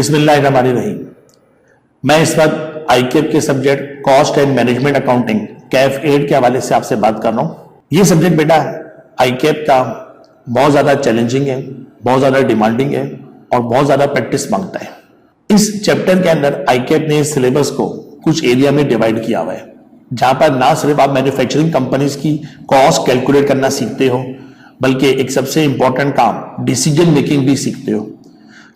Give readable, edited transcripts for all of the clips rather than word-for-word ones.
बिस्मिल्लाहिर्रहमानिर्रहीम। मैं इस वक्त आईकेप के subject cost and management accounting Kaif 8 के हवाले से आपसे बात कर रहा हूँ। ये सब्जेक्ट बेटा आईकेप का बहुत ज़्यादा चैलेंजिंग है, बहुत ज़्यादा डिमांडिंग है और बहुत ज़्यादा प्रैक्टिस मांगता है। इस चैप्टर के अंदर आईकेप ने सिलेबस को कुछ एरिया में डिवाइड किया हुआ है, जहाँ पर ना सिर्फ आप मैन्युफैक्चरिंग कंपनीज की कॉस्ट कैलकुलेट करना सीखते हो, बल्कि एक सबसे इंपॉर्टेंट काम डिसीजन मेकिंग भी सीखते हो।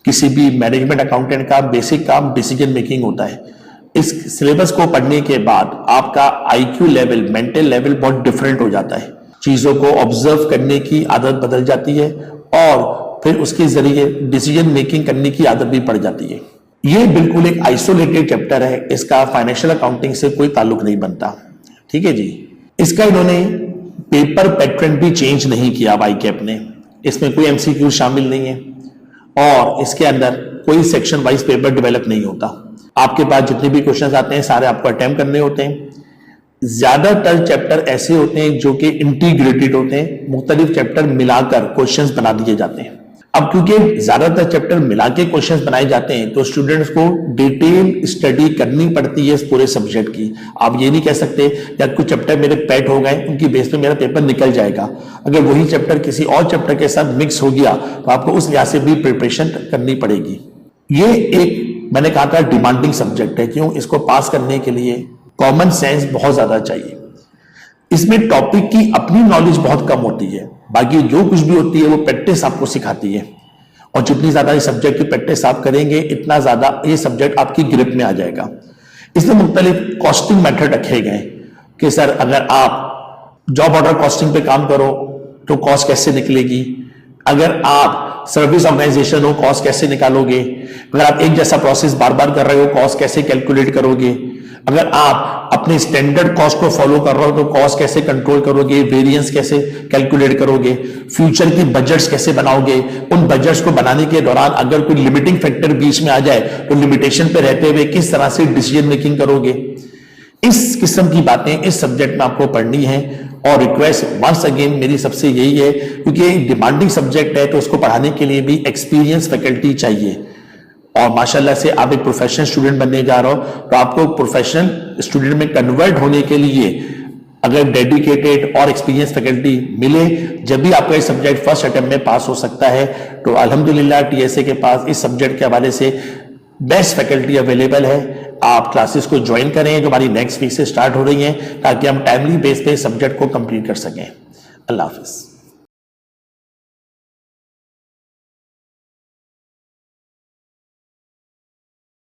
किसी भी मैनेजमेंट अकाउंटेंट का बेसिक काम डिसीजन मेकिंग होता है। इस सिलेबस को पढ़ने के बाद आपका आईक्यू लेवल, मेंटल लेवल बहुत डिफरेंट हो जाता है। चीजों को ऑब्जर्व करने की आदत बदल जाती है और फिर उसके जरिए डिसीजन मेकिंग करने की आदत भी पड़ जाती है। ये बिल्कुल एक आइसोलेटेड चैप्टर है, इसका फाइनेंशियल अकाउंटिंग से कोई ताल्लुक नहीं बनता। ठीक है जी। इसका इन्होंने पेपर पैटर्न भी चेंज नहीं किया आईकेप ने। इसमें कोई एमसीक्यू शामिल नहीं है और इसके अंदर कोई सेक्शन वाइज पेपर डेवलप नहीं होता। आपके पास जितने भी क्वेश्चंस आते हैं सारे आपको अटेम्प्ट करने होते हैं। ज्यादातर चैप्टर ऐसे होते हैं जो कि इंटीग्रेटेड होते हैं, मुख्तलिफ चैप्टर मिलाकर क्वेश्चंस बना दिए जाते हैं। अब क्योंकि ज्यादातर चैप्टर मिला के क्वेश्चंस बनाए जाते हैं तो स्टूडेंट्स को डिटेल स्टडी करनी पड़ती है इस पूरे सब्जेक्ट की। आप ये नहीं कह सकते या कुछ चैप्टर मेरे पेट हो गए उनकी बेस पे मेरा पेपर निकल जाएगा। अगर वही चैप्टर किसी और चैप्टर के साथ मिक्स हो गया तो आपको उस लिहाज से भी प्रिपरेशन करनी पड़ेगी। ये एक मैंने कहा था डिमांडिंग सब्जेक्ट है। क्यों? इसको पास करने के लिए कॉमन सेंस बहुत ज्यादा चाहिए। इसमें टॉपिक की अपनी नॉलेज बहुत कम होती है, बाकी जो कुछ भी होती है वो प्रैक्टिस आपको सिखाती है। और जितनी ज्यादा इस सब्जेक्ट की प्रैक्टिस आप करेंगे इतना ज्यादा ये सब्जेक्ट आपकी ग्रिप में आ जाएगा। इसमें मुख्तलिफ कॉस्टिंग मेथड रखे गए कि सर अगर आप जॉब ऑर्डर कॉस्टिंग पे काम करो तो कॉस्ट कैसे निकलेगी, अगर आप सर्विस ऑर्गेनाइजेशन हो कॉस्ट कैसे निकालोगे, अगर आप एक जैसा प्रोसेस बार बार कर रहे हो कॉस्ट कैसे कैलकुलेट करोगे, अगर आप अपने स्टैंडर्ड कॉस्ट को फॉलो कर रहे हो तो कॉस्ट कैसे कंट्रोल करोगे, वेरिएंस कैसे कैलकुलेट करोगे, फ्यूचर की बजट्स कैसे बनाओगे, उन बजट्स को बनाने के दौरान अगर कोई लिमिटिंग फैक्टर बीच में आ जाए तो लिमिटेशन पे रहते हुए किस तरह से डिसीजन मेकिंग करोगे। इस किस्म की बातें इस सब्जेक्ट में आपको पढ़नी है। और रिक्वेस्ट वंस अगेन मेरी सबसे यही है, क्योंकि ये डिमांडिंग सब्जेक्ट है तो उसको पढ़ाने के लिए भी एक्सपीरियंस फैकल्टी चाहिए। और माशाल्लाह से आप एक प्रोफेशनल स्टूडेंट बनने जा रहे हो तो आपको प्रोफेशनल स्टूडेंट में कन्वर्ट होने के लिए अगर डेडिकेटेड और एक्सपीरियंस फैकल्टी मिले, जब भी आपका ये सब्जेक्ट फर्स्ट अटेम्प्ट में पास हो सकता है। तो अल्हम्दुलिल्लाह टीएसए के पास इस सब्जेक्ट के हवाले से बेस्ट फैकल्टी अवेलेबल है। आप क्लासेस को ज्वाइन करें जो हमारी नेक्स्ट वीक से स्टार्ट हो रही हैं, ताकि हम टाइमली बेस पे सब्जेक्ट को कंप्लीट कर सकें। अल्लाह हाफिज।